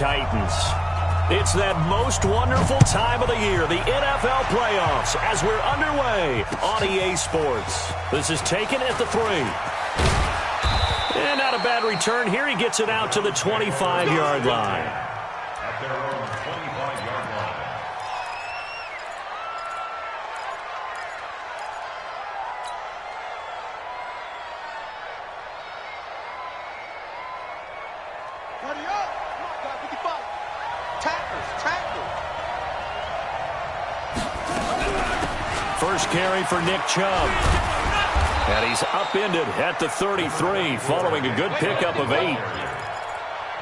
Titans. It's that most wonderful time of the year, the NFL playoffs, as we're underway on EA Sports. This is taken at the 3. And not a bad return here. He gets it out to the 25-yard line. At their own 25-yard line. Ready up. Come on, guys, 55. Tackles. First carry for Nick Chubb. And he's upended at the 33 following a good pickup of 8.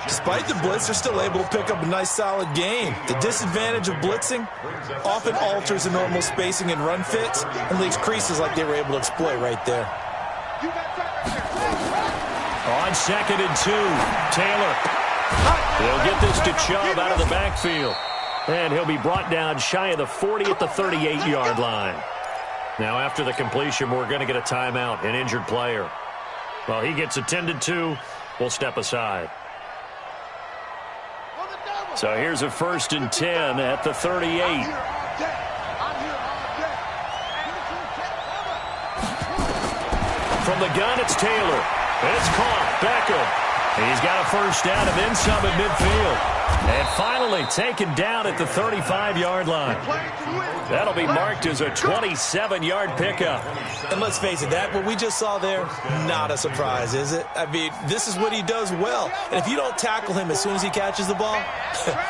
Despite the blitz, they're still able to pick up a nice, solid gain. The disadvantage of blitzing often alters the normal spacing and run fits and leaves creases like they were able to exploit right there. On 2nd and 2, Taylor. He'll get this to Chubb out of the backfield. And he'll be brought down shy of the 40 at the 38-yard line. Now, after the completion, we're going to get a timeout, an injured player. Well, he gets attended to. We'll step aside. So here's a 1st and 10 at the 38. From the gun, it's Taylor. It's caught. Beckham. He's got a first down and then some at midfield. And finally taken down at the 35-yard line. That'll be marked as a 27-yard pickup. And let's face it, what we just saw there, not a surprise, is it? I mean, this is what he does well. And if you don't tackle him as soon as he catches the ball,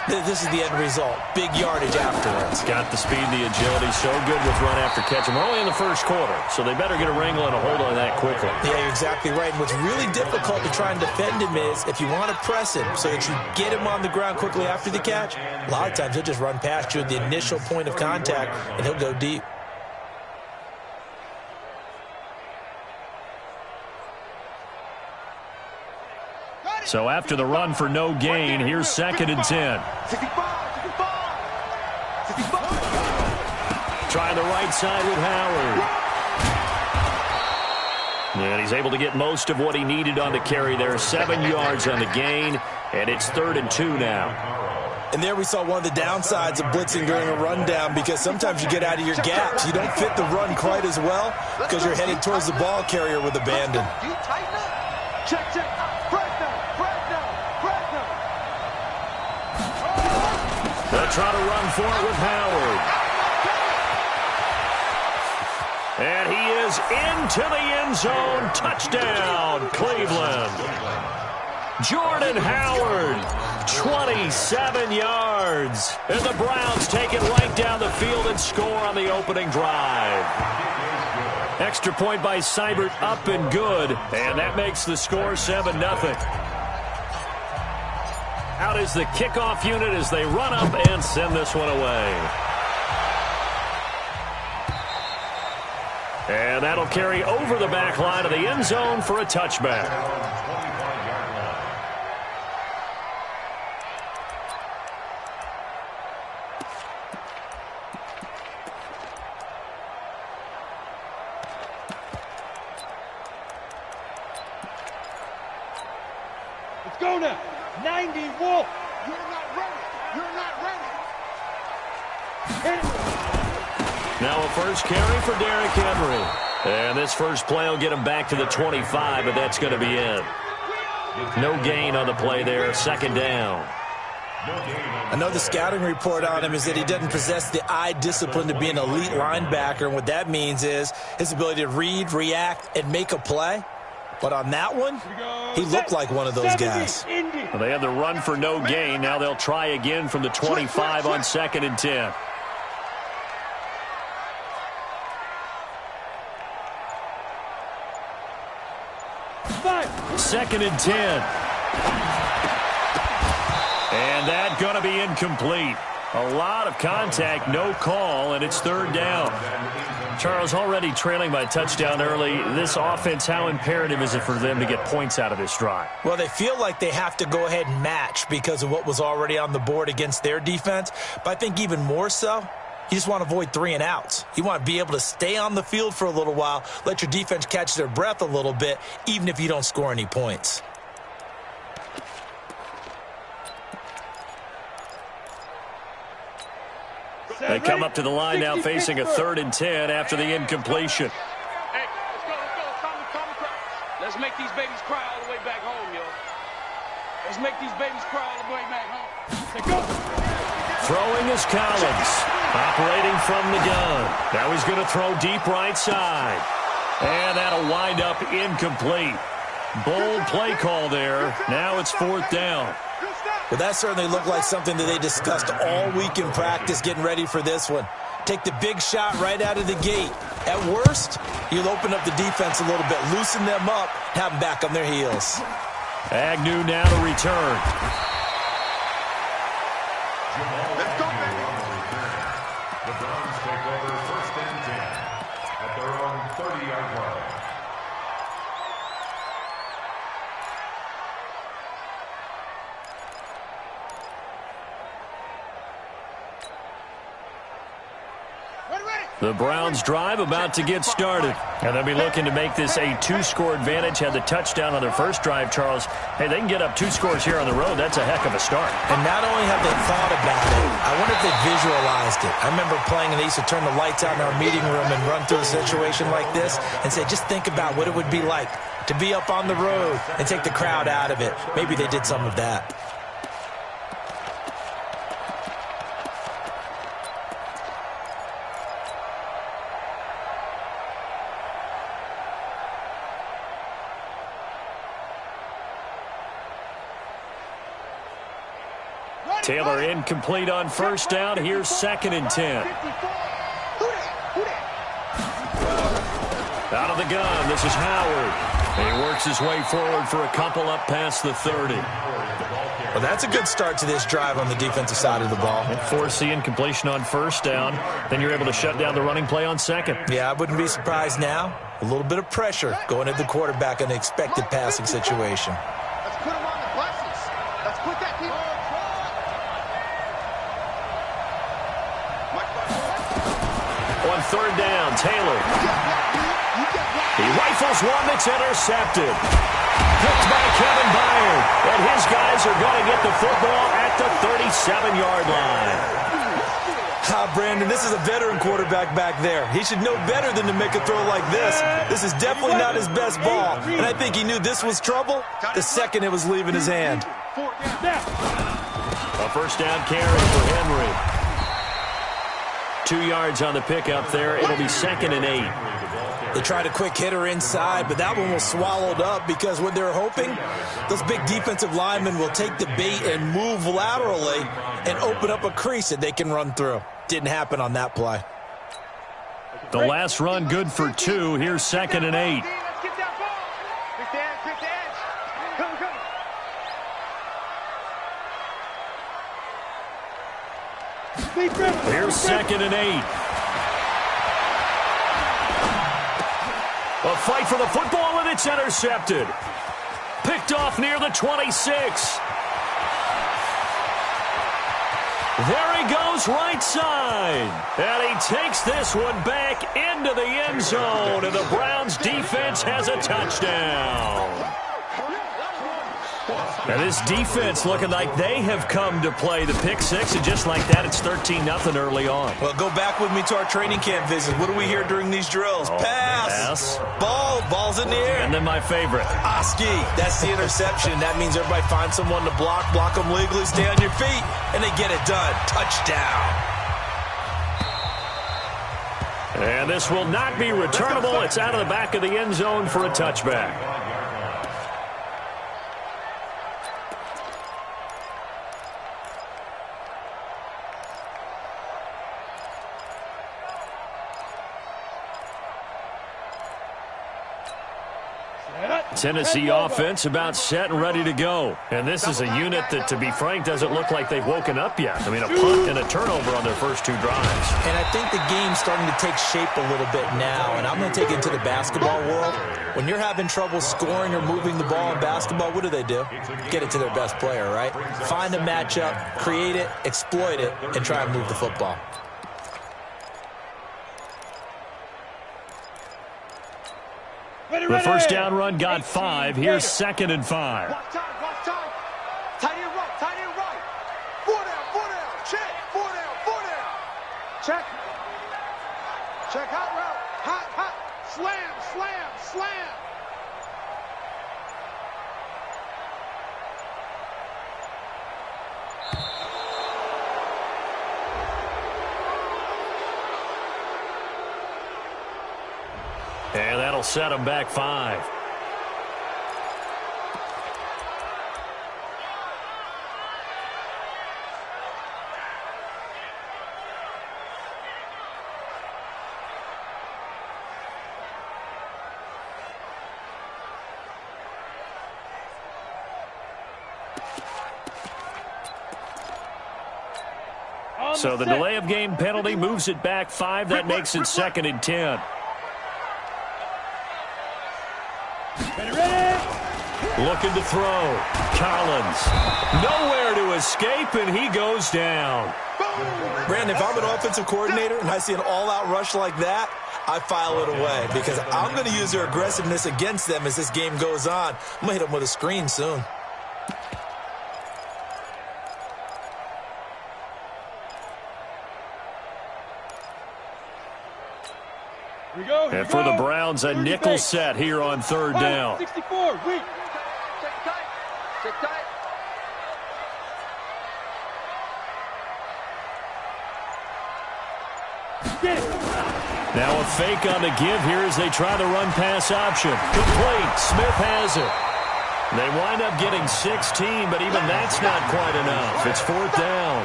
this is the end result. Big yardage afterwards. Got the speed, the agility, so good with run after catch. And we're only in the first quarter, so they better get a wrangle and a hold on that quickly. Yeah, you're exactly right. And what's really difficult to try and defend him is if you want to press him so that you get him on the ground quickly after the catch, a lot of times he'll just run past you at the initial point of contact, and he'll go deep. So after the run for no gain, here's 2nd and 10. Trying the right side with Howard. And he's able to get most of what he needed on the carry there. 7 yards on the gain, and it's 3rd and 2 now. And there we saw one of the downsides of blitzing during a rundown, because sometimes you get out of your gaps. You don't fit the run quite as well because you're headed towards the ball carrier with abandon. Check. They'll try to run for it with Howard. And he is into the end zone. Touchdown, Cleveland. Jordan Howard, 27 yards. And the Browns take it right down the field and score on the opening drive. Extra point by Seibert, up and good. And that makes the score 7-0. Out is the kickoff unit as they run up and send this one away. And that'll carry over the back line of the end zone for a touchback. Let's go now. 90 Wolf. You're not ready. Now a first carry for Derrick Henry. And this first play will get him back to the 25, but that's going to be it. No gain on the play there. 2nd down. I know the scouting report on him is that he doesn't possess the eye discipline to be an elite linebacker. And what that means is his ability to read, react, and make a play. But on that one, he looked like one of those guys. Well, they had the run for no gain. Now they'll try again from the 25 on 2nd and 10. Second and 10. And that going to be incomplete. A lot of contact, no call, and it's 3rd down. Charles, already trailing by a touchdown early. This offense, how imperative is it for them to get points out of this drive? Well, they feel like they have to go ahead and match because of what was already on the board against their defense. But I think even more so, you just want to avoid 3 and outs. You want to be able to stay on the field for a little while, let your defense catch their breath a little bit, even if you don't score any points. They come up to the line now facing a 3rd and 10 after the incompletion. Hey, let's go. Calm the crowd. Let's make these babies cry all the way back home, yo. Let's make these babies cry all the way back home. Let's go. Throwing is Collins, operating from the gun. Now he's going to throw deep right side. And that'll wind up incomplete. Bold play call there. Now it's 4th down. Well, that certainly looked like something that they discussed all week in practice getting ready for this one. Take the big shot right out of the gate. At worst, you'll open up the defense a little bit, loosen them up, have them back on their heels. Agnew now to return. Let's go, baby. The Browns take over 1st and 10 at their own 30-yard line. The Browns drive about to get started. And they'll be looking to make this a 2-score advantage. Had the touchdown on their first drive, Charles. Hey, they can get up 2 scores here on the road. That's a heck of a start. And not only have they thought about it, I wonder if they visualized it. I remember playing and they used to turn the lights out in our meeting room and run through a situation like this and say, just think about what it would be like to be up on the road and take the crowd out of it. Maybe they did some of that. Taylor incomplete on 1st down. Here's 2nd and 10. Out of the gun, this is Howard. He works his way forward for a couple up past the 30. Well, that's a good start to this drive on the defensive side of the ball. Force the incompletion on 1st down. Then you're able to shut down the running play on 2nd. Yeah, I wouldn't be surprised now. A little bit of pressure going at the quarterback in the expected passing situation. Let's put him on the buses. Let's put that team on. On 3rd down, Taylor. He rifles one that's intercepted. Picked by Kevin Byard. And his guys are going to get the football at the 37-yard line. Brandon, this is a veteran quarterback back there. He should know better than to make a throw like this. This is definitely not his best ball. And I think he knew this was trouble the second it was leaving his hand. A 1st down carry for Henry. 2 yards on the pickup there. It'll be 2nd and 8. They tried a quick hitter inside, but that one was swallowed up because what they're hoping, those big defensive linemen will take the bait and move laterally and open up a crease that they can run through. Didn't happen on that play. The last run good for 2. Here's 2nd and 8. Let's get that ball. Quick the edge. Come. Here's 2nd and 8. A fight for the football, and it's intercepted. Picked off near the 26. There he goes right side. And he takes this one back into the end zone, and the Browns defense has a touchdown. And this defense looking like they have come to play. The pick 6, and just like that, it's 13-0 early on. Well, go back with me to our training camp visit. What do we hear during these drills? Pass. Ball's in the air. And then my favorite. Oski. That's the interception. That means everybody finds someone to block them legally, stay on your feet, and they get it done. Touchdown. And this will not be returnable. It's out of the back of the end zone for a touchback. Tennessee offense about set and ready to go. And this is a unit that, to be frank, doesn't look like they've woken up yet. I mean, a punt and a turnover on their first 2 drives. And I think the game's starting to take shape a little bit now. And I'm going to take it to the basketball world. When you're having trouble scoring or moving the ball in basketball, what do? Get it to their best player, right? Find a matchup, create it, exploit it, and try and move the football. The first down run got 5. Here's 2nd and 5. Watch time. Tight end right. 4 down. Check. 4 down. Check. Check hot route. Hot, hot. Slam, slam, slam. And that'll set him back 5. So the delay of game penalty moves it back 5. That makes it 2nd and 10. Looking to throw. Collins. Nowhere to escape, and he goes down. Brandon, if I'm an offensive coordinator and I see an all-out rush like that, I file it away because I'm going to use their aggressiveness against them as this game goes on. I'm going to hit them with a screen soon. And for the Browns, a nickel set here on 3rd down. 64, weak. Check tight. Check tight. Now a fake on the give here as they try the run-pass option. Complete. Smith has it. They wind up getting 16, but even that's not quite enough. It's 4th down.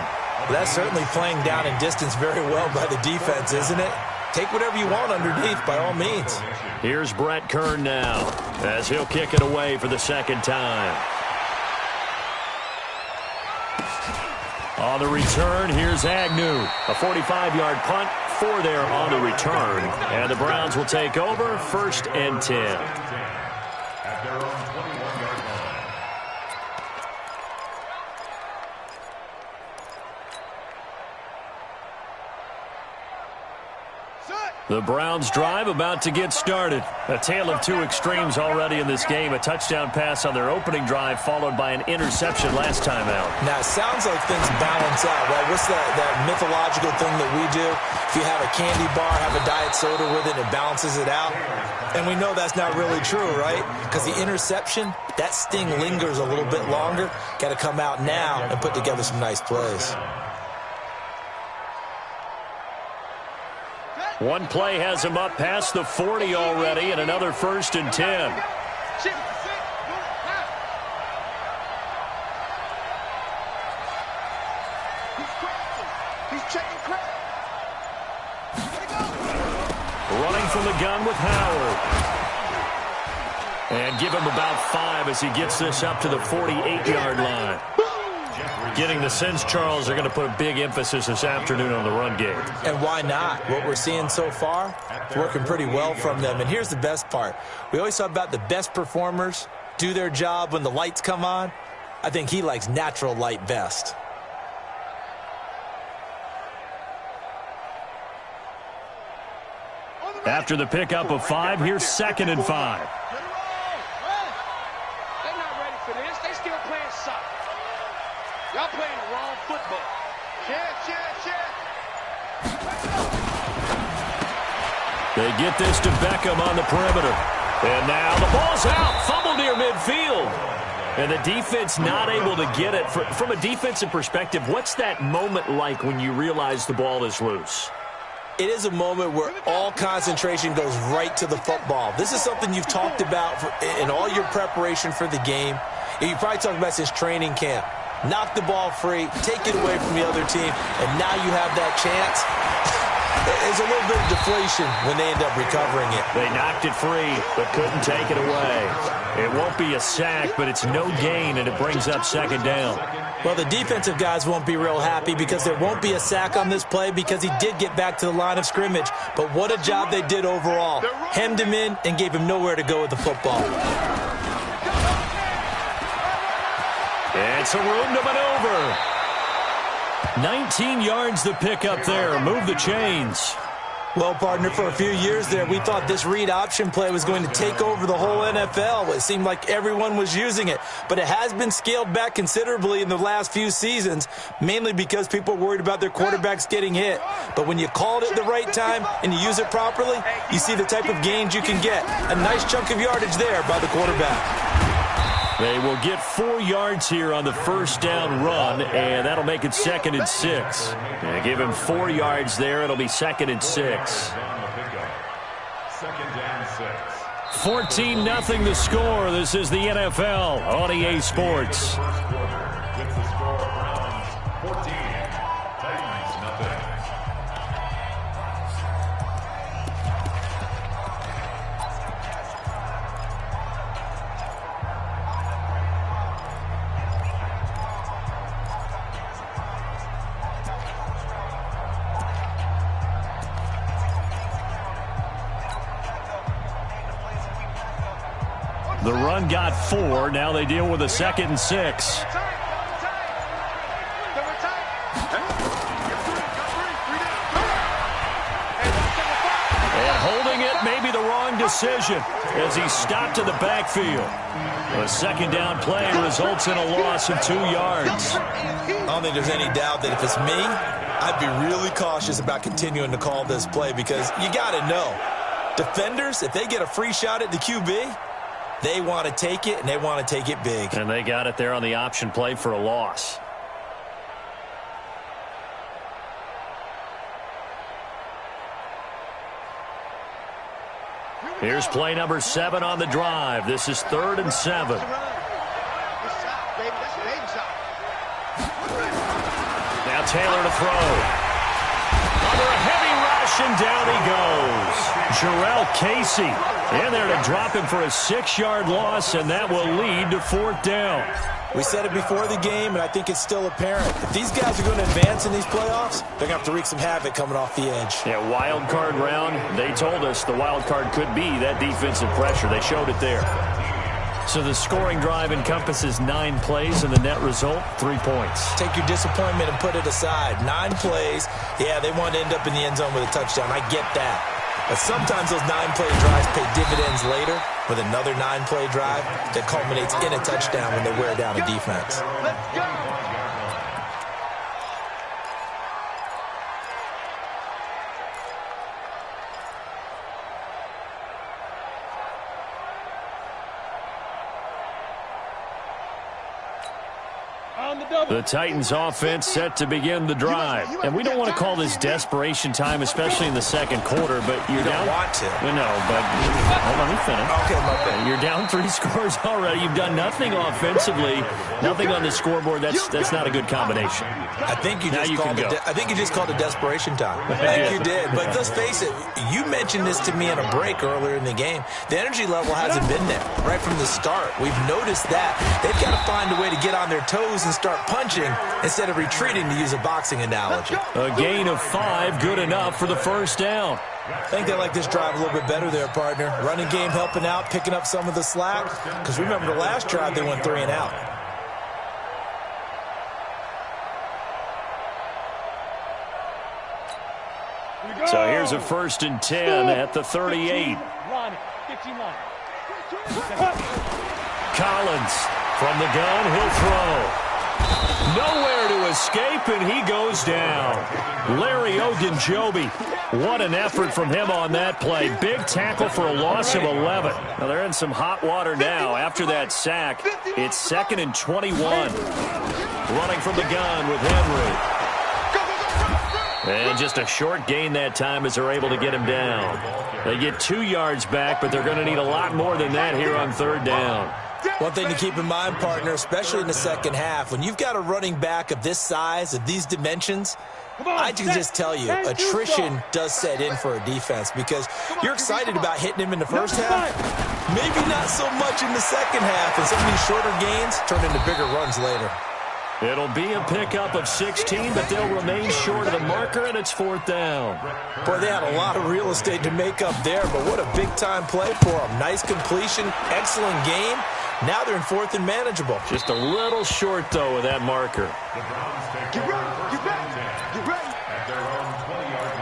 Well, that's certainly playing down in distance very well by the defense, isn't it? Take whatever you want underneath, by all means. Here's Brett Kern now as he'll kick it away for the 2nd time. On the return, here's Agnew. A 45-yard punt, 4 there on the return. And the Browns will take over 1st and 10. At their own 21-yard line. The Browns drive about to get started. A tale of 2 extremes already in this game. A touchdown pass on their opening drive followed by an interception last time out. Now, it sounds like things balance out, right? What's that mythological thing that we do? If you have a candy bar, have a diet soda with it, it balances it out. And we know that's not really true, right? Because the interception, that sting lingers a little bit longer. Got to come out now and put together some nice plays. One play has him up past the 40 already, and another 1st and 10. Running from the gun with Howard. And give him about 5 as he gets this up to the 48-yard line. Getting the sense, Charles, they're going to put a big emphasis this afternoon on the run game. And why not? What we're seeing so far, it's working pretty well from them. And here's the best part. We always talk about the best performers do their job when the lights come on. I think he likes natural light best. After the pickup of 5, here's 2nd and 5. They're not ready for this. They still playing soccer. Y'all playing the wrong football. Check. They get this to Beckham on the perimeter. And now the ball's out. Fumble near midfield. And the defense not able to get it. From a defensive perspective, what's that moment like when you realize the ball is loose? It is a moment where all concentration goes right to the football. This is something you've talked about in all your preparation for the game. You probably talked about since training camp. Knock the ball free, take it away from the other team, and now you have that chance. There's a little bit of deflation when they end up recovering it. They knocked it free, but couldn't take it away. It won't be a sack, but it's no gain, and it brings up 2nd down. Well, the defensive guys won't be real happy because there won't be a sack on this play because he did get back to the line of scrimmage. But what a job they did overall. Hemmed him in and gave him nowhere to go with the football. It's a room to maneuver. 19 yards the pick up there. Move the chains. Well, partner, for a few years there, we thought this read option play was going to take over the whole NFL. It seemed like everyone was using it, but it has been scaled back considerably in the last few seasons, mainly because people are worried about their quarterbacks getting hit. But when you call it at the right time and you use it properly, you see the type of gains you can get. A nice chunk of yardage there by the quarterback. They will get 4 yards here on the first down run, and that'll make it 2nd and 6. And give him 4 yards there. It'll be 2nd and 6. 14-0 the score. This is the NFL on EA Sports. The run got 4. Now they deal with a 2nd and 6. And holding it may be the wrong decision as he stopped in the backfield. A 2nd down play results in a loss of 2 yards. I don't think there's any doubt that if it's me, I'd be really cautious about continuing to call this play because you got to know, defenders, if they get a free shot at the QB, they want to take it, and they want to take it big. And they got it there on the option play for a loss. Here's play number 7 on the drive. This is 3rd and 7. Now Taylor to throw. Under a heavy rush, and down he goes. Jarrell Casey in there to drop him for a 6-yard loss, and that will lead to 4th down. We said it before the game, and I think it's still apparent. If these guys are going to advance in these playoffs, they're going to have to wreak some havoc coming off the edge. Yeah, wild card round. They told us the wild card could be that defensive pressure. They showed it there. So the scoring drive encompasses 9 plays, and the net result, 3 points. Take your disappointment and put it aside. 9 plays. Yeah, they want to end up in the end zone with a touchdown. I get that. But sometimes those 9-play drives pay dividends later with another 9-play drive that culminates in a touchdown when they wear down a defense. Let's go. The Titans offense set to begin the drive. And we don't want to call this desperation time, especially in the second quarter, but you're down. You don't want to. No, but hold on, let me finish. Okay, my bad. You're down 3 scores already. You've done nothing offensively, nothing on the scoreboard. That's not a good combination. I think you just called it desperation time. I think you did. But let's face it, you mentioned this to me in a break earlier in the game. The energy level hasn't been there right from the start. We've noticed that. They've got to find a way to get on their toes and start punching instead of retreating, to use a boxing analogy. A gain of 5, good enough for the first down. I think they like this drive a little bit better there, partner. Running game helping out, picking up some of the slack. Because remember the last drive, they went 3 and out. So here's a 1st and 10 at the 38. Collins from the gun, he'll throw. Nowhere to escape, and he goes down. Larry Ogunjobi, what an effort from him on that play. Big tackle for a loss of 11. Now they're in some hot water now after that sack. It's 2nd and 21. Running from the gun with Henry. And just a short gain that time as they're able to get him down. They get 2 yards back, but they're going to need a lot more than that here on 3rd down. One thing to keep in mind, partner, especially in the second half, when you've got a running back of this size, of these dimensions, I can just tell you, attrition does set in for a defense because you're excited about hitting him in the first half. Maybe not so much in the second half, and some of these shorter gains turn into bigger runs later. It'll be a pickup of 16, but they'll remain short of the marker, and it's 4th down. Boy, they had a lot of real estate to make up there, but what a big-time play for them. Nice completion, excellent game. Now they're in 4th and manageable. Just a little short, though, with that marker. Get ready. Get ready. Get ready. At their own 20-yard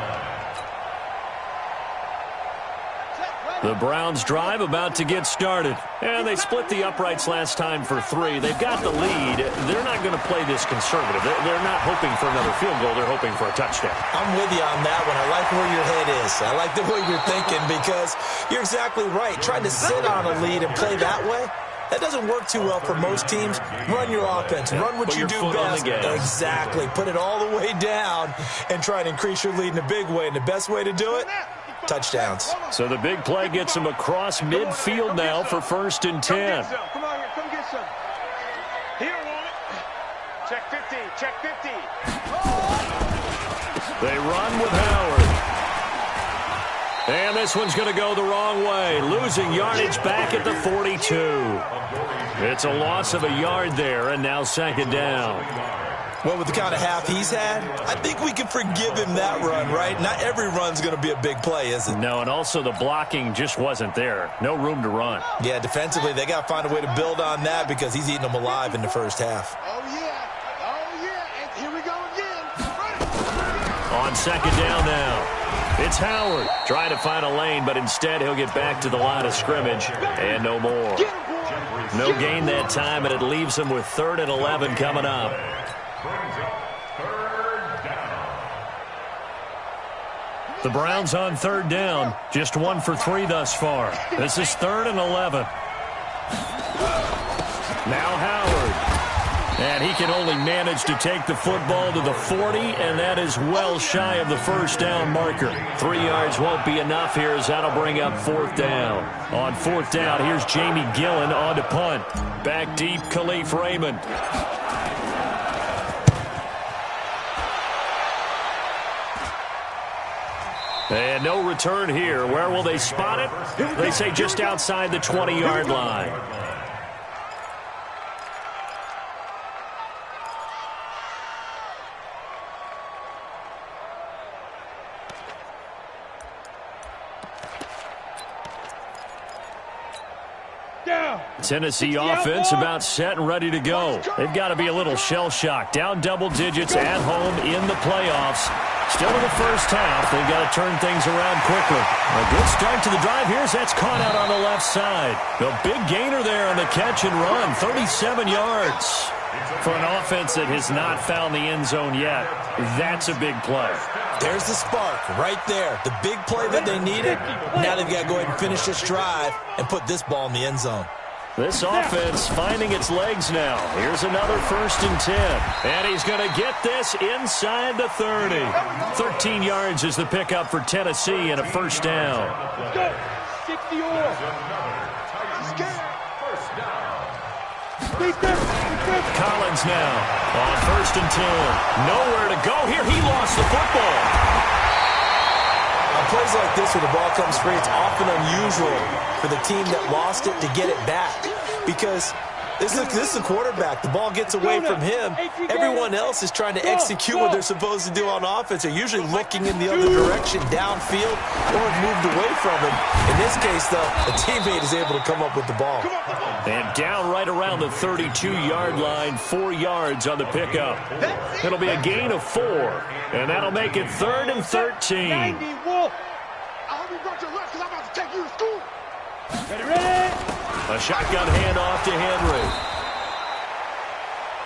The Browns drive about to get started. And they split the uprights last time for 3. They've got the lead. They're not going to play this conservative. They're not hoping for another field goal. They're hoping for a touchdown. I'm with you on that one. I like where your head is. I like the way you're thinking because you're exactly right. Trying to sit on a lead and play that way, that doesn't work too well for most teams. Run your offense. Run what you do best. Exactly. Put it all the way down and try to increase your lead in a big way. And the best way to do it, touchdowns. So the big play gets him across midfield now for 1st and 10. Come on here. Come get some. He don't want it. Check 50. Check 50. They run with Howard. And this one's going to go the wrong way. Losing yardage back at the 42. It's a loss of a yard there, and now 2nd down. Well, with the kind of half he's had, I think we can forgive him that run, right? Not every run's going to be a big play, is it? No, and also the blocking just wasn't there. No room to run. Yeah, defensively, they got to find a way to build on that because he's eating them alive in the first half. Oh, yeah. Oh, yeah. And here we go again. On 2nd down now. It's Howard trying to find a lane, but instead he'll get back to the line of scrimmage and no more. No gain that time, and it leaves him with 3rd and 11 coming up. The Browns on 3rd down, just 1 for 3 thus far. This is 3rd and 11. Now Howard. And he can only manage to take the football to the 40, and that is well shy of the 1st down marker. 3 yards won't be enough here as that'll bring up 4th down. On 4th down, here's Jamie Gillen on to punt. Back deep, Khalif Raymond. And no return here. Where will they spot it? They say just outside the 20-yard line. Tennessee offense about set and ready to go. They've got to be a little shell-shocked. Down double digits at home in the playoffs. Still in the first half. They've got to turn things around quickly. A good start to the drive. Here's that's caught out on the left side. The big gainer there on the catch and run. 37 yards. For an offense that has not found the end zone yet, that's a big play. There's the spark right there. The big play that they needed. Now they've got to go ahead and finish this drive and put this ball in the end zone. This offense finding its legs now. Here's another 1st and 10. And he's going to get this inside the 30. 13 yards is the pickup for Tennessee and a 1st down. Let's go. 60 or. Collins now on 1st and 10. Nowhere to go here. He lost the football. On plays like this where the ball comes free, it's often unusual for the team that lost it to get it back because this is the quarterback. The ball gets away from him. Everyone else is trying to execute what they're supposed to do on offense. They're usually looking in the other direction, downfield, or have moved away from him. In this case, though, a teammate is able to come up with the ball. And down right around the 32-yard line, 4 yards on the pickup. It'll be a gain of 4, and that'll make it 3rd and 13. 90 Wolf. I hope you brought your left because I'm about to take you to school. Ready? A shotgun handoff to Henry.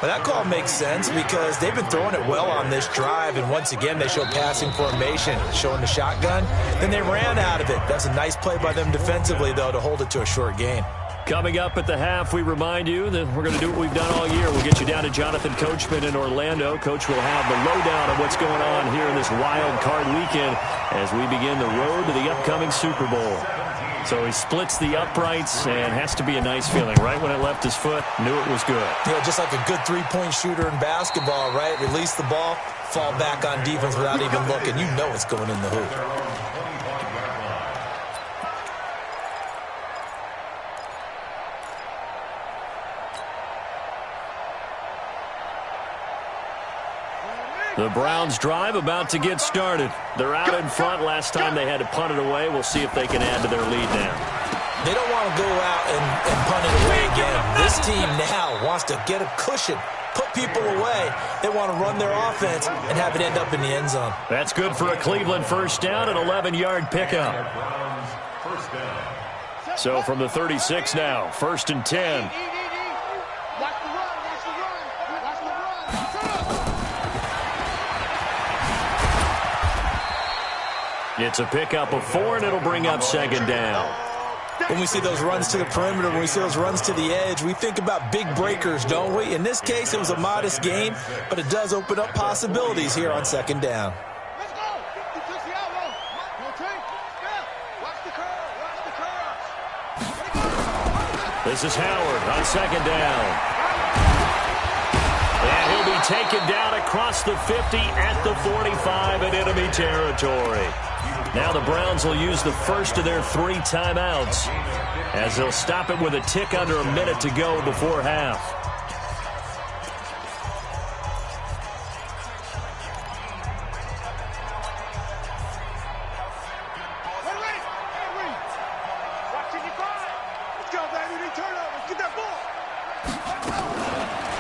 But that call makes sense because they've been throwing it well on this drive, and once again they show passing formation, showing the shotgun. Then they ran out of it. That's a nice play by them defensively, though, to hold it to a short gain. Coming up at the half, we remind you that we're going to do what we've done all year. We'll get you down to Jonathan Coachman in Orlando. Coach will have the lowdown of what's going on here in this wild card weekend as we begin the road to the upcoming Super Bowl. So he splits the uprights, and has to be a nice feeling. Right when it left his foot, knew it was good. Yeah, just like a good three-point shooter in basketball, right? Release the ball, fall back on defense without even looking. You know it's going in the hoop. The Browns drive about to get started. They're out in front. Last time they had to punt it away. We'll see if they can add to their lead now. They don't want to go out and punt it away again. This team now wants to get a cushion, put people away. They want to run their offense and have it end up in the end zone. That's good for a Cleveland 1st down, an 11-yard pickup. Browns 1st down. So from the 36 now, 1st and 10. Watch the run, watch the run, watch the run. It's a pickup of 4, and it'll bring up 2nd down. When we see those runs to the perimeter, when we see those runs to the edge, we think about big breakers, don't we? In this case, it was a modest gain, but it does open up possibilities here on 2nd down. Let's go. He took the elbow. Rotate. Step. Watch the curl. Watch the curl. This is Howard on 2nd down. And he'll be taken down across the 50 at the 45 in enemy territory. Now the Browns will use the first of their 3 timeouts as they'll stop it with a tick under a minute to go before half.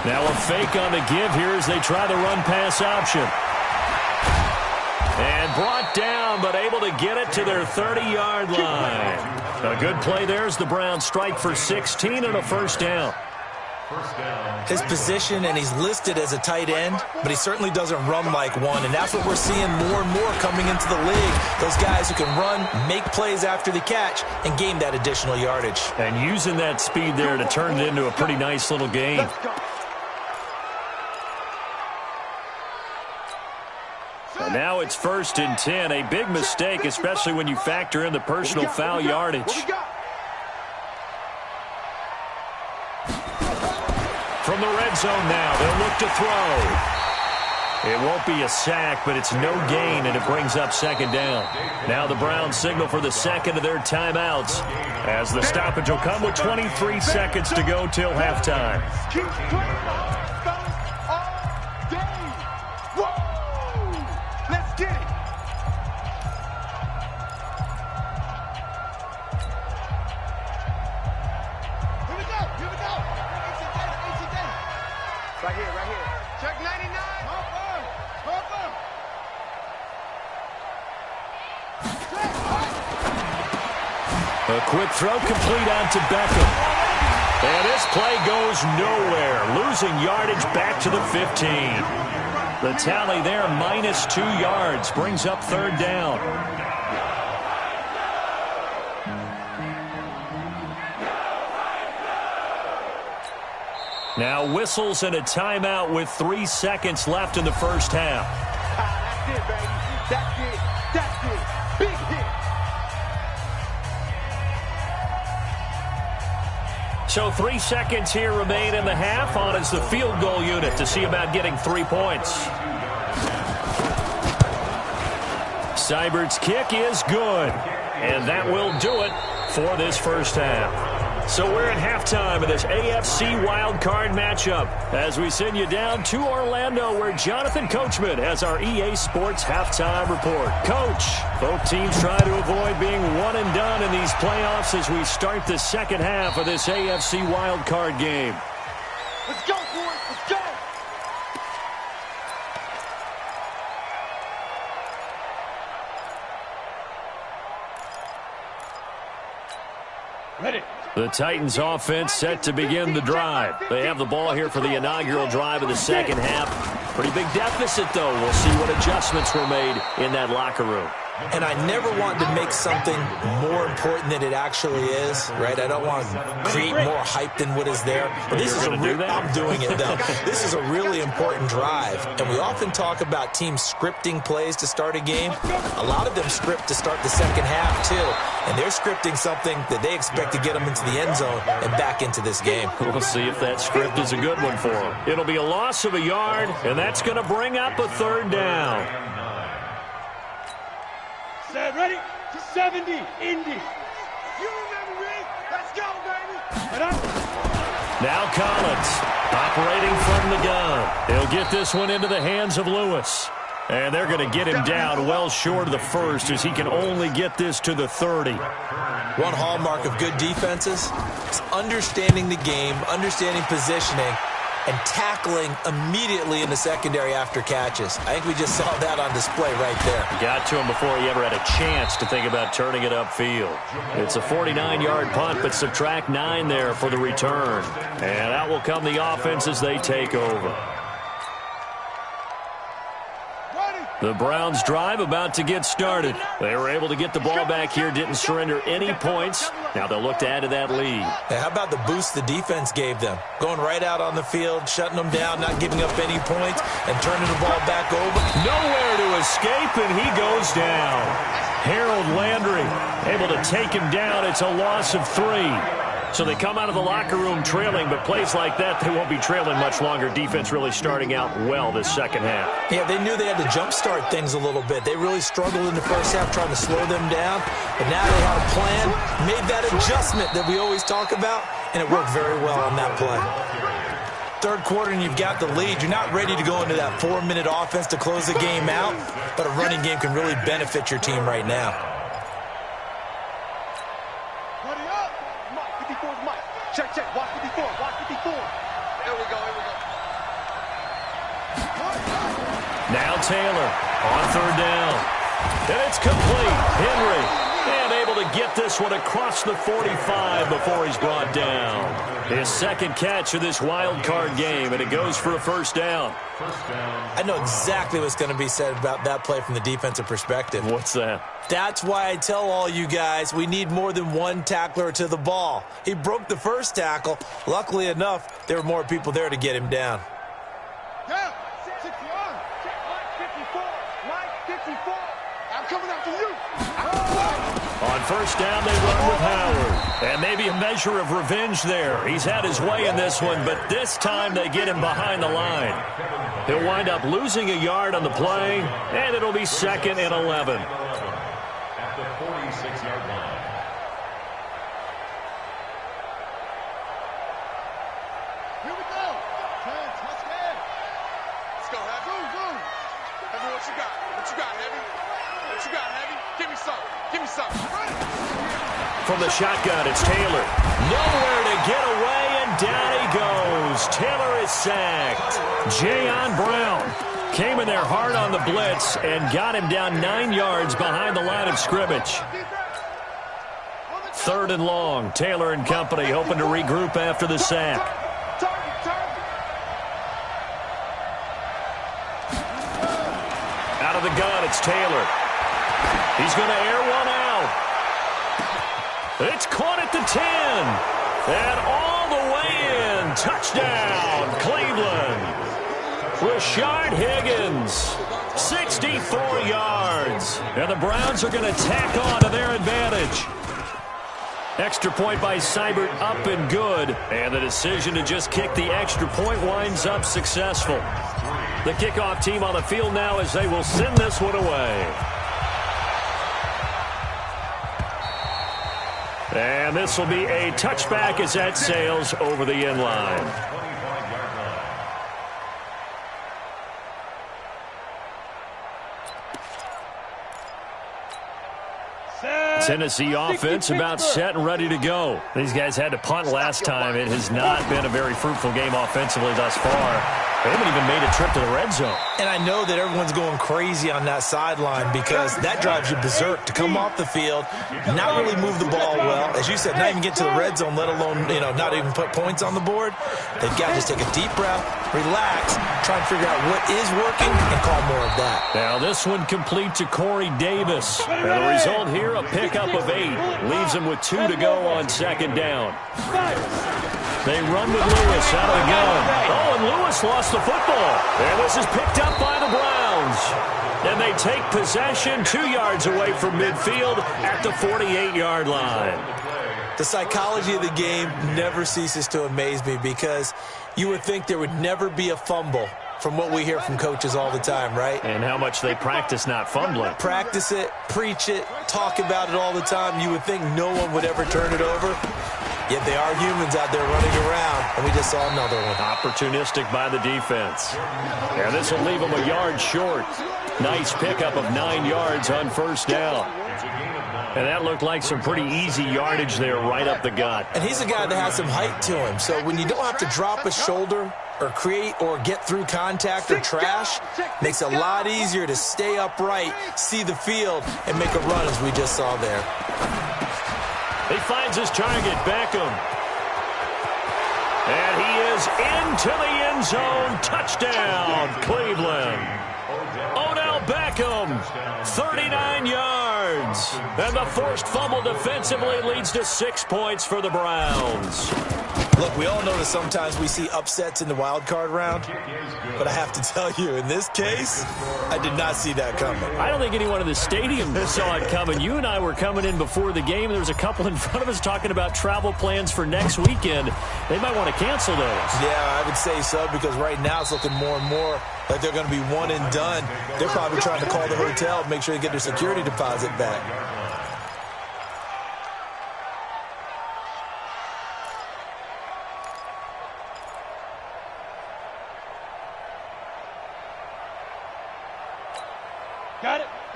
Now a fake on the give here as they try the run-pass option. And brought down, but able to get it to their 30-yard line. A good play there as the Browns strike for 16 and a 1st down. His position, and he's listed as a tight end, but he certainly doesn't run like one, and that's what we're seeing more and more coming into the league. Those guys who can run, make plays after the catch, and gain that additional yardage. And using that speed there to turn it into a pretty nice little gain. And now it's 1st and 10. A big mistake, especially when you factor in the personal foul yardage. From the red zone now, they'll look to throw. It won't be a sack, but it's no gain, and it brings up 2nd down. Now the Browns signal for the 2nd of their timeouts as the stoppage will come with 23 seconds to go till halftime. Right here. Check 99. A quick throw complete on to Beckham. And this play goes nowhere, losing yardage back to the 15. The tally there, -2 yards, brings up 3rd down. Now whistles and a timeout with 3 seconds left in the 1st half. That's it, baby. That's it. That's it. Big hit. So 3 seconds here remain in the half. On is the field goal unit to see about getting 3 points. Seibert's kick is good. And that will do it for this 1st half. So we're at halftime of this AFC wildcard matchup as we send you down to Orlando where Jonathan Coachman has our EA Sports halftime report. Coach, both teams try to avoid being one and done in these playoffs as we start the 2nd half of this AFC wildcard game. Let's go, boys. Let's go. Ready. The Titans offense set to begin the drive. They have the ball here for the inaugural drive of the 2nd half. Pretty big deficit, though. We'll see what adjustments were made in that locker room. And I never want to make something more important than it actually is, right? I don't want to create more hype than what is there. But this is I'm doing it, though. This is a really important drive. And we often talk about teams scripting plays to start a game. A lot of them script to start the 2nd half, too. And they're scripting something that they expect to get them into the end zone and back into this game. We'll see if that script is a good one for them. It'll be a loss of a yard, and that's going to bring up a 3rd down. Set, ready? 70, Indy. You remember me? Let's go, baby. Now Collins, operating from the gun. He'll get this one into the hands of Lewis. And they're going to get him down well short of the 1st as he can only get this to the 30. One hallmark of good defenses is understanding the game, understanding positioning, and tackling immediately in the secondary after catches. I think we just saw that on display right there. Got to him before he ever had a chance to think about turning it upfield. It's a 49-yard punt, but subtract 9 there for the return. And out will come the offense as they take over. The Browns drive about to get started. They were able to get the ball back here, didn't surrender any points. Now they'll look to add to that lead. Hey, how about the boost the defense gave them? Going right out on the field, shutting them down, not giving up any points, and turning the ball back over. Nowhere to escape, and he goes down. Harold Landry able to take him down. It's a loss of 3. So they come out of the locker room trailing, but plays like that, they won't be trailing much longer. Defense really starting out well this second half. Yeah, they knew they had to jumpstart things a little bit. They really struggled in the first half trying to slow them down, but now they had a plan, made that adjustment that we always talk about, and it worked very well on that play. Third quarter and you've got the lead. You're not ready to go into that 4-minute offense to close the game out, but a running game can really benefit your team right now. Check, check. Watch 54. Watch 54. Here we go. Now Taylor on third down. And it's complete. Henry. And able to get this one across the 45 before he's brought down. His second catch of this wild card game, and it goes for a first down. I know exactly what's going to be said about that play from the defensive perspective. What's that? That's why I tell all you guys we need more than one tackler to the ball. He broke the first tackle. Luckily enough, there were more people there to get him down. Yeah, 6 yards. Check, 54. Line 54. I'm coming after you. On first down, they run with Howard. And maybe a measure of revenge there. He's had his way in this one, but this time they get him behind the line. He'll wind up losing a yard on the play, and it'll be 2nd and 11. At the 46-yard line. Here we go. Touchdown. Let's go, Heavy. Boom. Heavy, what you got? What you got, Heavy? What you got, Heavy? Give me some. Give me some. From the shotgun, it's Taylor. Nowhere to get away, and down he goes. Taylor is sacked. Jayon Brown came in there hard on the blitz and got him down 9 yards behind the line of scrimmage. 3rd and long. Taylor and company hoping to regroup after the sack. Out of the gun, it's Taylor. He's going to air one out. It's caught at the 10. And all the way in. Touchdown, Cleveland. Rashard Higgins, 64 yards. And the Browns are going to tack on to their advantage. Extra point by Seibert up and good. And the decision to just kick the extra point winds up successful. The kickoff team on the field now as they will send this one away. And this will be a touchback as that sails over the end line. Tennessee offense about set and ready to go. These guys had to punt last time. It has not been a very fruitful game offensively thus far. They haven't even made a trip to the red zone. And I know that everyone's going crazy on that sideline because that drives you berserk to come off the field, not really move the ball well. As you said, not even get to the red zone, let alone, not even put points on the board. They've got to just take a deep breath, relax, try and figure out what is working and call more of that. Now this one complete to Corey Davis. And the result here, a pickup of 8. Leaves him with 2 to go on 2nd down. They run with Lewis out of the gun. Oh, and Lewis lost the football. And this is picked up by the Browns. And they take possession 2 yards away from midfield at the 48-yard line. The psychology of the game never ceases to amaze me because you would think there would never be a fumble from what we hear from coaches all the time, right? And how much they practice not fumbling. Practice it, preach it, talk about it all the time. You would think no one would ever turn it over. Yet they are humans out there running around, and we just saw another one. Opportunistic by the defense. And this will leave them a yard short. Nice pickup of 9 yards on first down. And that looked like some pretty easy yardage there right up the gut. And he's a guy that has some height to him. So when you don't have to drop a shoulder or create or get through contact or trash, makes it a lot easier to stay upright, see the field, and make a run as we just saw there. He finds his target, Beckham. And he is into the end zone. Touchdown, Cleveland. Odell Beckham, 39 yards. And the forced fumble defensively leads to 6 points for the Browns. Look, we all know that sometimes we see upsets in the wild card round, but I have to tell you, in this case, I did not see that coming. I don't think anyone in the stadium saw it coming. You and I were coming in before the game. There was a couple in front of us talking about travel plans for next weekend. They might want to cancel those. Yeah, I would say so, because right now it's looking more and more like they're going to be one and done. They're probably trying to call the hotel and make sure they get their security deposit back.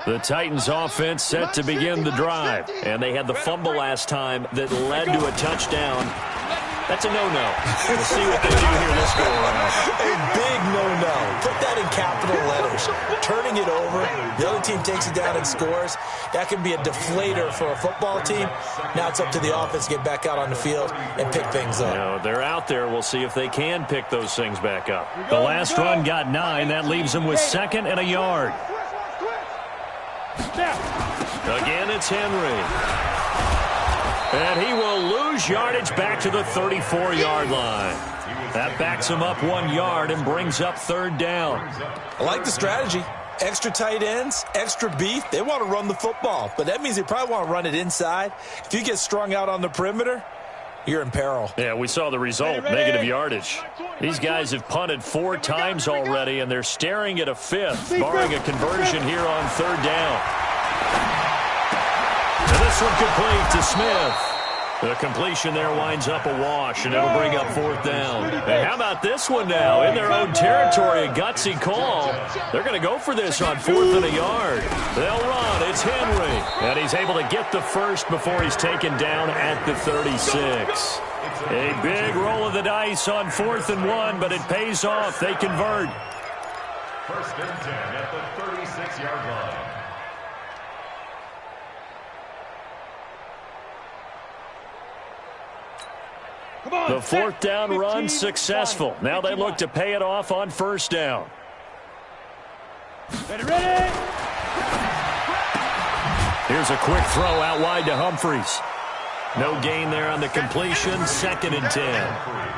The Titans offense set to begin the drive. And they had the fumble last time that led to a touchdown. That's a no-no. We'll see what they do here this go around. A big no-no. Put that in capital letters. Turning it over, the other team takes it down and scores. That can be a deflator for a football team. Now it's up to the offense to get back out on the field and pick things up. You know, they're out there. We'll see if they can pick those things back up. The last run got 9. That leaves them with 2nd and a yard. Again, it's Henry. And he will lose yardage back to the 34-yard line. That backs him up 1 yard and brings up 3rd down. I like the strategy. Extra tight ends, extra beef. They want to run the football, but that means they probably want to run it inside. If you get strung out on the perimeter, you're in peril. Yeah, we saw the result, negative yardage. These guys have punted 4 times already, and they're staring at a 5th, barring a conversion here on 3rd down. And this one complete to Smith. The completion there winds up a wash, and it'll bring up 4th down. And how about this one now? In their own territory, a gutsy call. They're going to go for this on 4th and a yard. They'll run. It's Henry. And he's able to get the first before he's taken down at the 36. A big roll of the dice on 4th and 1, but it pays off. They convert. 1st and 10 at the 36-yard line. The 4th down run successful. Now they look to pay it off on 1st down. Ready? Here's a quick throw out wide to Humphries. No gain there on the completion. 2nd and 10.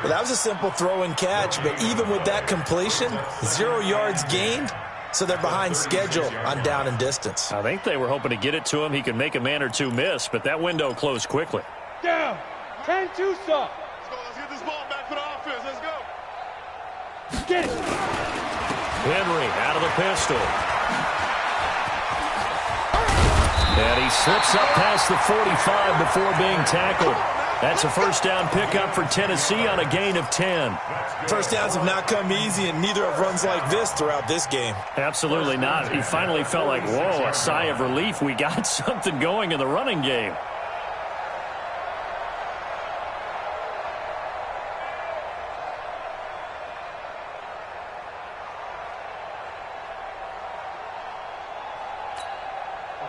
Well, that was a simple throw and catch, but even with that completion, 0 yards gained, so they're behind schedule on down and distance. I think they were hoping to get it to him. He could make a man or two miss, but that window closed quickly. Down. 10-2 stop. Let's get this ball back for the offense. Let's go. Get it. Henry out of the pistol. And he slips up past the 45 before being tackled. That's a 1st down pickup for Tennessee on a gain of 10. First downs have not come easy, and neither have runs like this throughout this game. Absolutely not. He finally felt like, whoa, a sigh of relief. We got something going in the running game.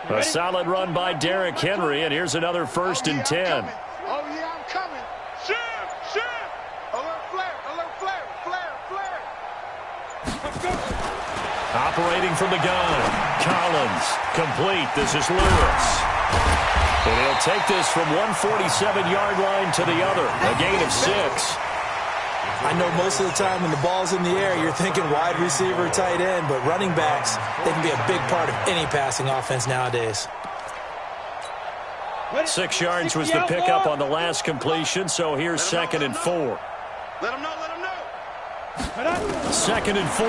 A solid run by Derrick Henry, and here's another 1st and 10. Oh, yeah, I'm coming. Shim. Alert flare. Operating from the gun. Collins, complete. This is Lewis. And he'll take this from 147-yard line to the other. A gain of 6. I know most of the time when the ball's in the air, you're thinking wide receiver, tight end, but running backs, they can be a big part of any passing offense nowadays. 6 yards was the pickup on the last completion, so here's 2nd and 4. Let him know. 2nd and 4.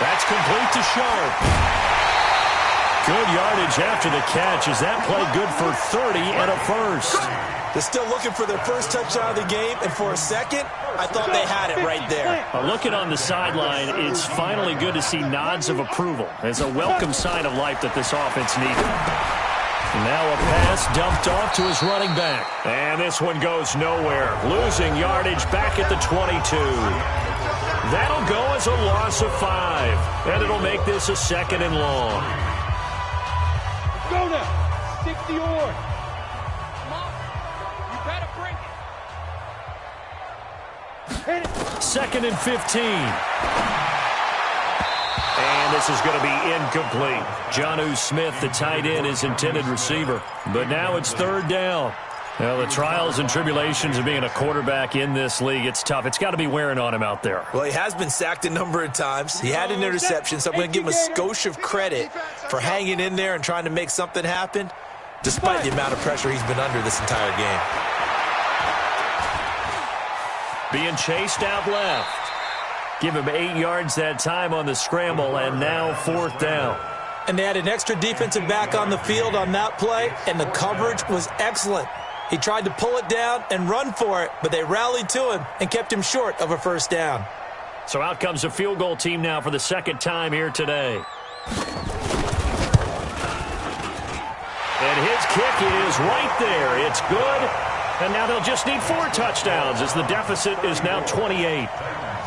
That's complete to Sharp. Good yardage after the catch as that played good for 30 and a 1st. They're still looking for their first touchdown of the game, and for a second, I thought they had it right there. Looking on the sideline, it's finally good to see nods of approval. It's a welcome sign of life that this offense needed. And now a pass dumped off to his running back. And this one goes nowhere. Losing yardage back at the 22. That'll go as a loss of 5. And it'll make this a 2nd and long. Go now. 60 or. Come on. You better bring it. Hit it. 2nd and 15. And this is going to be incomplete. Jonnu Smith, the tight end, is intended receiver. But now it's 3rd down. Well, the trials and tribulations of being a quarterback in this league, it's tough. It's got to be wearing on him out there. Well, he has been sacked a number of times. He had an interception, so I'm going to give him a skosh of credit for hanging in there and trying to make something happen, despite the amount of pressure he's been under this entire game. Being chased out left. Give him 8 yards that time on the scramble, and now 4th down. And they had an extra defensive back on the field on that play, and the coverage was excellent. He tried to pull it down and run for it, but they rallied to him and kept him short of a 1st down. So out comes a field goal team now for the 2nd time here today. And his kick is right there. It's good. And now they'll just need 4 touchdowns as the deficit is now 28.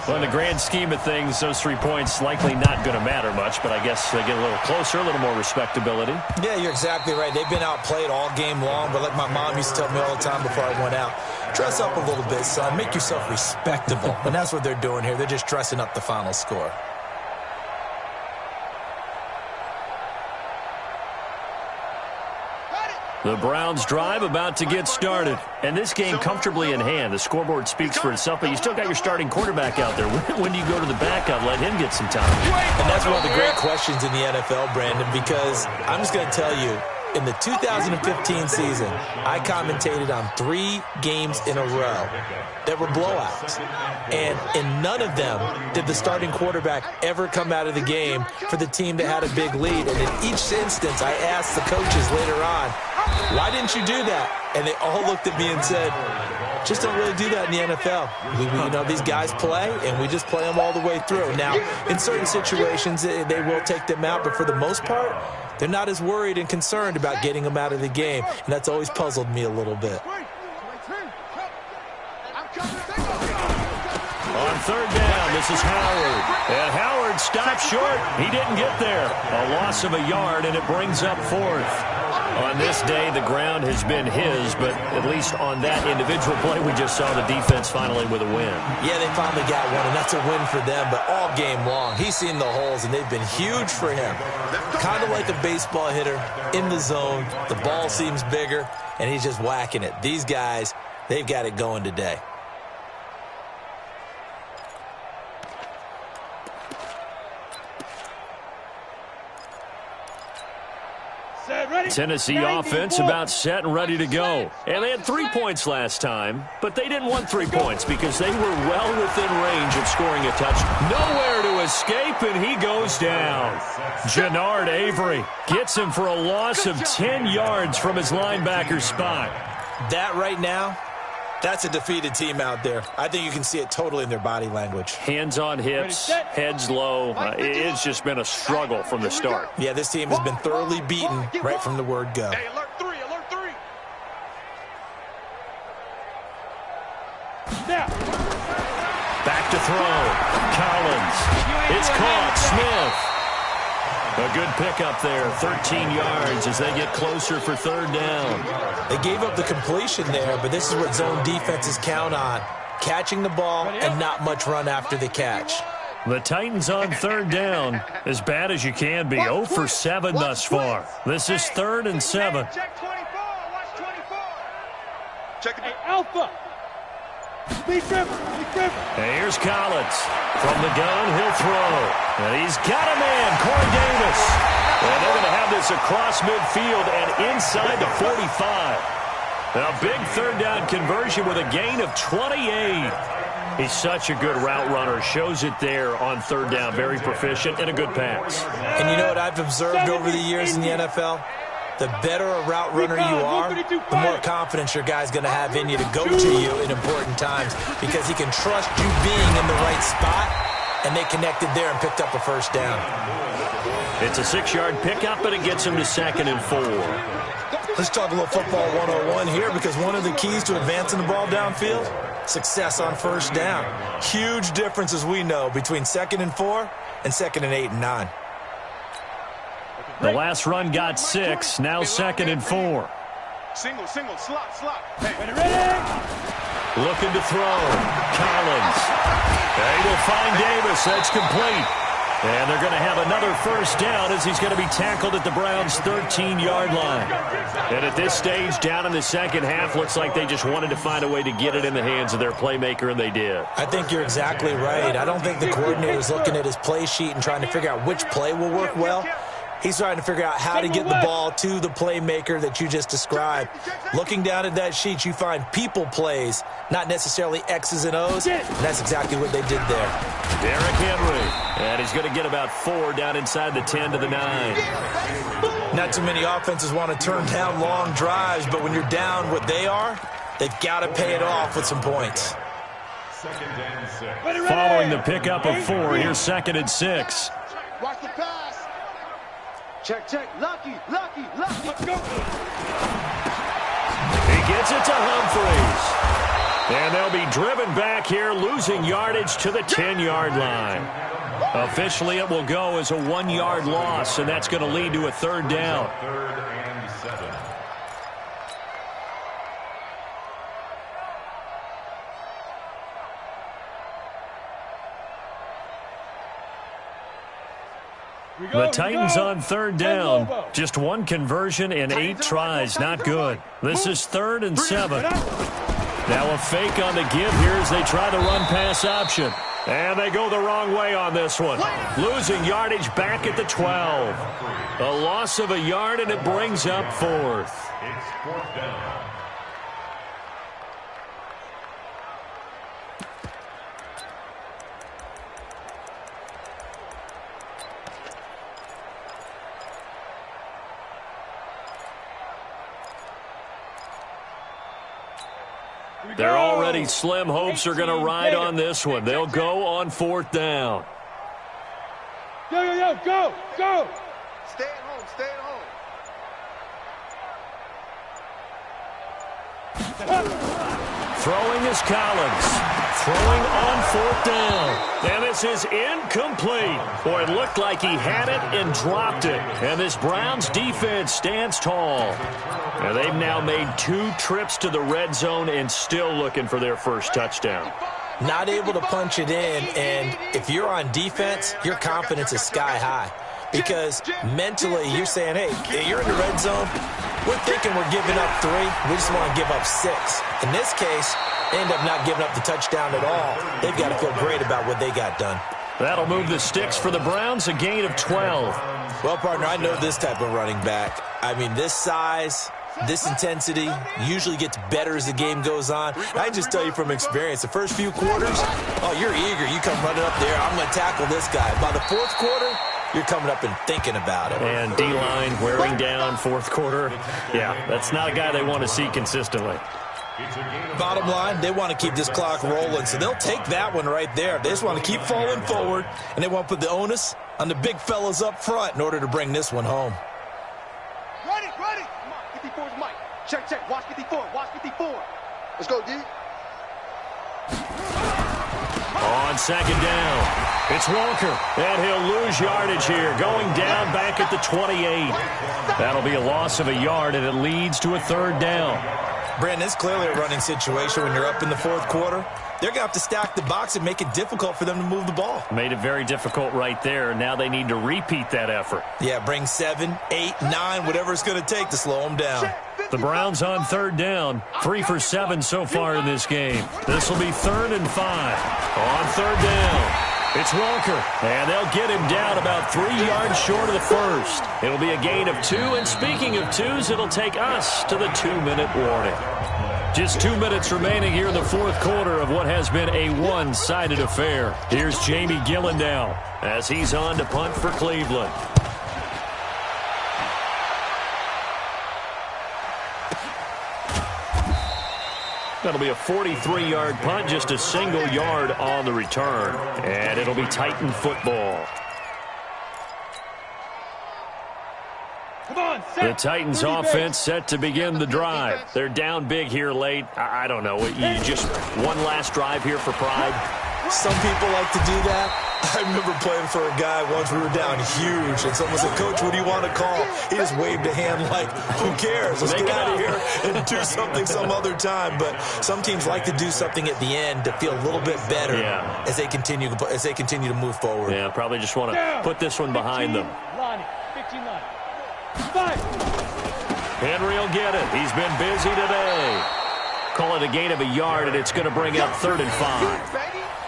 Well, in the grand scheme of things, those 3 points likely not going to matter much, but I guess they get a little closer, a little more respectability. Yeah, you're exactly right. They've been outplayed all game long, but like my mom used to tell me all the time before I went out, dress up a little bit, son. Make yourself respectable. And that's what they're doing here. They're just dressing up the final score. The Browns drive about to get started. And this game comfortably in hand. The scoreboard speaks for itself, but you still got your starting quarterback out there. When do you go to the backup? Let him get some time. And that's one of the great questions in the NFL, Brandon, because I'm just going to tell you, in the 2015 season, I commentated on 3 games in a row that were blowouts. And in none of them did the starting quarterback ever come out of the game for the team that had a big lead. And in each instance, I asked the coaches later on, why didn't you do that? And they all looked at me and said, just don't really do that in the NFL. You know, these guys play, and we just play them all the way through. Now, in certain situations, they will take them out, but for the most part, they're not as worried and concerned about getting them out of the game, and that's always puzzled me a little bit. On 3rd down, this is Howard. And Howard stopped short. He didn't get there. A loss of a yard, and it brings up 4th. On this day, the ground has been his, but at least on that individual play, we just saw the defense finally with a win. Yeah, they finally got one, and that's a win for them, but all game long, he's seen the holes, and they've been huge for him. Kind of like a baseball hitter in the zone. The ball seems bigger, and he's just whacking it. These guys, they've got it going today. Tennessee offense about set and ready to go. And they had 3 points last time, but they didn't want 3 points because they were well within range of scoring a touchdown. Nowhere to escape, and he goes down. Jannard Avery gets him for a loss of 10 yards from his linebacker spot. That right now, that's a defeated team out there. I think you can see it totally in their body language. Hands on hips, heads low. It's just been a struggle from the start. Yeah, this team has been thoroughly beaten right from the word go. Hey, alert 3, alert 3. Now. Back to throw. Collins. It's caught. Smith. A good pickup there, 13 yards as they get closer for 3rd down. They gave up the completion there, but this is what zone defenses count on. Catching the ball and not much run after the catch. The Titans on 3rd down, as bad as you can be, 0 for 7 thus far. This is 3rd and 7. Check 24. Watch 24. Check it. Hey, Alpha. Speed driven. And here's Collins. From the gun, he'll throw. And he's got a man, Corey Davis. And they're going to have this across midfield and inside the 45. A big 3rd down conversion with a gain of 28. He's such a good route runner. Shows it there on 3rd down. Very proficient and a good pass. And you know what I've observed over the years in the NFL? The better a route runner you are, the more confidence your guy's going to have in you to go to you in important times because he can trust you being in the right spot and they connected there and picked up a first down. It's a 6-yard pickup, but it gets them to 2nd and 4. Let's talk a little football 101 here, because one of the keys to advancing the ball downfield, success on first down. Huge difference, as we know, between 2nd and 4 and 2nd and 8 and 9. The last run got 6, now 2nd and 4. Single, slot. Hey, Ready? Looking to throw. Collins. They will find Davis. That's complete. And they're going to have another first down as he's going to be tackled at the Browns' 13-yard line. And at this stage, down in the second half, looks like they just wanted to find a way to get it in the hands of their playmaker, and they did. I think you're exactly right. I don't think the coordinator's looking at his play sheet and trying to figure out which play will work well. He's trying to figure out how to get the ball to the playmaker that you just described. Looking down at that sheet, you find people plays, not necessarily X's and O's, and that's exactly what they did there. Derrick Henry, and he's going to get about 4 down inside the 10 to the 9. Not too many offenses want to turn down long drives, but when you're down what they are, they've got to pay it off with some points. Following the pickup of 4, here's 2nd and 6. watch the pass. Check. Lucky. Let's go. He gets it to Humphreys. And they'll be driven back here, losing yardage to the 10-yard line. Officially, it will go as a 1-yard loss, and that's going to lead to a 3rd down. 3rd and 7. The Titans on 3rd down. Just 1 conversion and 8 tries. Not good. This is 3rd and 7. Now a fake on the give here as they try the run-pass option. And they go the wrong way on this one. Losing yardage back at the 12. A loss of a yard, and it brings up 4th. It's 4th down. Their already slim hopes are going to ride on this one. They'll go on 4th down. Go. Stay at home. Throwing is Collins. Throwing on 4th down. And this is incomplete. Boy, it looked like he had it and dropped it. And this Browns defense stands tall. And they've now made 2 trips to the red zone and still looking for their first touchdown. Not able to punch it in, and if you're on defense, your confidence is sky high. Because mentally, you're saying, hey, you're in the red zone. We're thinking we're giving up 3. We just want to give up 6. In this case, they end up not giving up the touchdown at all. They've got to feel great about what they got done. That'll move the sticks for the Browns, a gain of 12. Well, partner, I know this type of running back. I mean, this size, this intensity usually gets better as the game goes on. I can just tell you from experience, the first few quarters, you're eager. You come running up there, I'm going to tackle this guy. By the 4th quarter, you're coming up and thinking about it. And D-line wearing down 4th quarter. Yeah, that's not a guy they want to see consistently. Bottom line, they want to keep this clock rolling, so they'll take that one right there. They just want to keep falling forward, and they want to put the onus on the big fellas up front in order to bring this one home. Ready. Come on, 54's Mike. Check. Watch 54. Let's go, D. On 2nd down, it's Walker, and he'll lose yardage here, going down back at the 28. That'll be a loss of a yard, and it leads to a 3rd down. Brandon, it's clearly a running situation when you're up in the 4th quarter. They're going to have to stack the box and make it difficult for them to move the ball. Made it very difficult right there. Now they need to repeat that effort. Yeah, bring 7, 8, 9, whatever it's going to take to slow them down. The Browns on 3rd down. 3 for 7 so far in this game. This will be 3rd and 5. On 3rd down, it's Walker. And they'll get him down about 3 yards short of the first. It'll be a gain of 2. And speaking of 2s, it'll take us to the 2-minute warning. Just 2 minutes remaining here in the 4th quarter of what has been a one-sided affair. Here's Jamie Gillen now as he's on to punt for Cleveland. That'll be a 43-yard punt, just a single yard on the return. And it'll be Titan football. The Titans offense set to begin the drive. They're down big here late. I don't know. You just one last drive here for pride? Some people like to do that. I remember playing for a guy once. We were down huge, and someone said, "Coach, what do you want to call?" He just waved a hand like, "Who cares? Let's get out of here and do something some other time." But some teams like to do something at the end to feel a little bit better as they continue to move forward. Yeah, probably just want to put this one behind them. Henry will get it. He's been busy today. Call it a gain of a yard, and it's going to bring up 3rd and 5.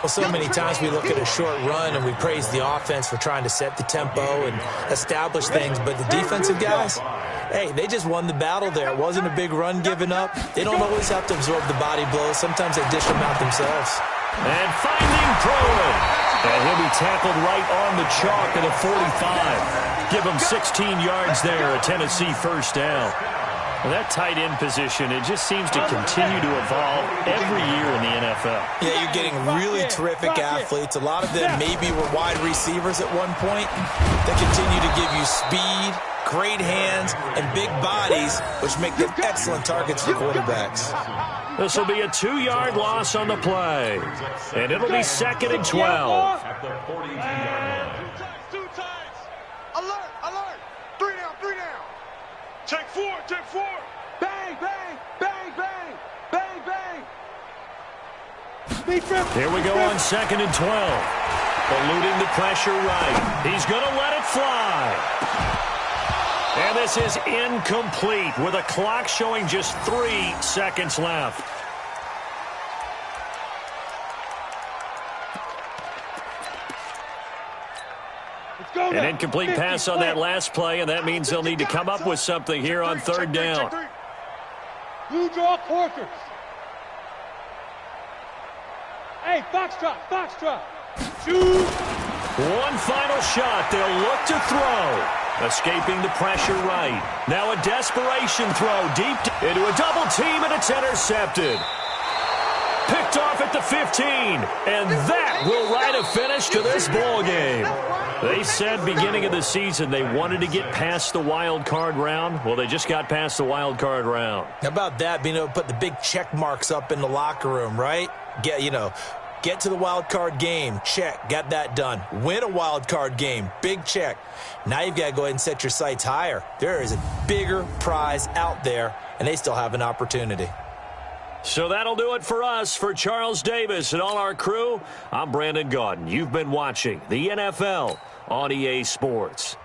Well, so many times we look at a short run and we praise the offense for trying to set the tempo and establish things, but the defensive guys, hey, they just won the battle there. It wasn't a big run given up. They don't always have to absorb the body blows. Sometimes they dish them out themselves. And finding Pruitt. And he'll be tackled right on the chalk at the 45. Give him 16 yards there, a Tennessee first down. Well, that tight end position, it just seems to continue to evolve every year in the NFL. Yeah, you're getting really terrific athletes. A lot of them maybe were wide receivers at one point that continue to give you speed, great hands, and big bodies, which make them excellent targets for quarterbacks. This will be a 2-yard loss on the play. And it'll be 2nd and 12. At the 42-yard line. Two times. Alert, alert. 3 down, 3 down. Take 4, take 4. Bang, bang, bang, bang, bang, bang. Here we go on 2nd and 12. Eluding the pressure right. He's going to let it fly. And this is incomplete with a clock showing just 3 seconds left. An incomplete pass on that last play, and that means they'll need to come up with something here on 3rd down. Blue draw quarters. Hey, foxtrot, foxtrot. Shoot. One final shot. They'll look to throw. Escaping the pressure right. Now a desperation throw deep into a double team, and it's intercepted. Picked off at the 15, and that will write a finish to this ball game. They said beginning of the season they wanted to get past the wild card round. Well, they just got past the wild card round. How about that, being able to put the big check marks up in the locker room, right? Get to the wild card game, check, got that done. Win a wild card game, big check. Now you've got to go ahead and set your sights higher. There is a bigger prize out there, and they still have an opportunity. So that'll do it for us. For Charles Davis and all our crew, I'm Brandon Gaudin. You've been watching the NFL on EA Sports.